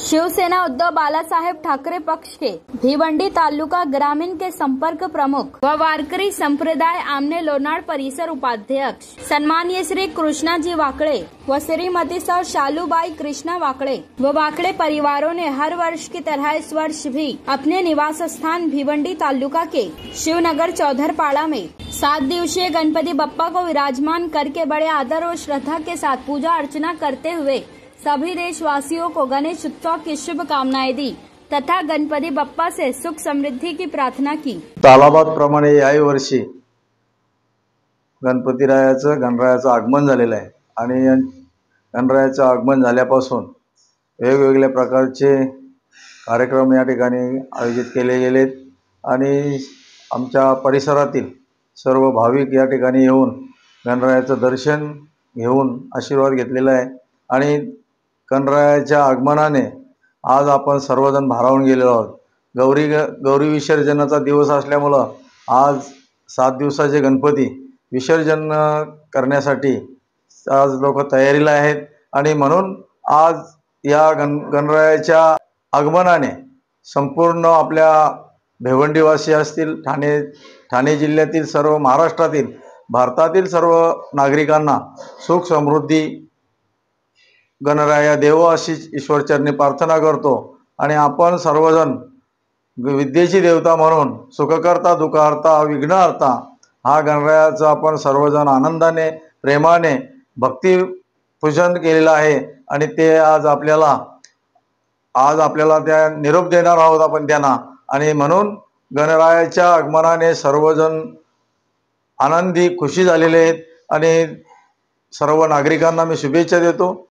शिवसेना उद्धव बालासाहेब ठाकरे पक्ष के भिवंडी तालुका ग्रामीण के संपर्क प्रमुख व वारकरी संप्रदाय आमने लोनाड़ परिसर उपाध्यक्ष सम्मानीय श्री कृष्णा जी वाकड़े व श्रीमती सौ शालूबाई कृष्णा वाकड़े व वाकड़े परिवारों ने हर वर्ष की तरह इस वर्ष भी अपने निवास स्थान भिवंडी तालुका के शिवनगर चौधरपाड़ा में 7 दिवसीय गणपति बप्पा को विराजमान करके बड़े आदर और श्रद्धा के साथ पूजा अर्चना करते हुए सभी देशवासियों को गणेश उत्सव की शुभकामनाएं दी तथा गणपति बप्पा से सुख समृद्धि की प्रार्थना की। तालाबादप्रमाणे याही वर्षी गणरायाचं आगमन झालेलं आहे आणि गणरायाचं आगमन झाल्यापासून वेगवेगळ्या प्रकारचे कार्यक्रम या ठिकाणी आयोजित केले गेलेत आणि आमच्या परिसरातील सर्व भाविक या ठिकाणी येऊन गणरायाचं दर्शन घेऊन आशीर्वाद घेतलेला आहे आणि गणरायाच्या आगमनाने आज आपण सर्वजण भारावून गेलेलो आहोत। गौरी विसर्जनाचा दिवस असल्यामुळे आज 7 दिवसाचे गणपती विसर्जन करण्यासाठी आज लोक तयारीला आहेत आणि म्हणून आज या गणरायाच्या आगमनाने संपूर्ण आपल्या भिवंडीवासी असतील, ठाणे जिल्ह्यातील सर्व, महाराष्ट्रातील, भारतातील सर्व नागरिकांना सुख समृद्धी गणराया देव अशी ईश्वरचरणी प्रार्थना करतो आणि आपण सर्वजण विद्येची देवता म्हणून सुखकर्ता दुःखहर्ता विघ्नहर्ता हा गणरायाचं आपण सर्वजण आनंदाने प्रेमाने भक्ती पूजन केलेलं आहे आणि ते आज आपल्याला त्या निरोप देणार आहोत आपण त्यांना आणि म्हणून गणरायाच्या आगमनाने सर्वजण आनंदी खुशी झालेले आहेत आणि सर्व नागरिकांना मी शुभेच्छा देतो।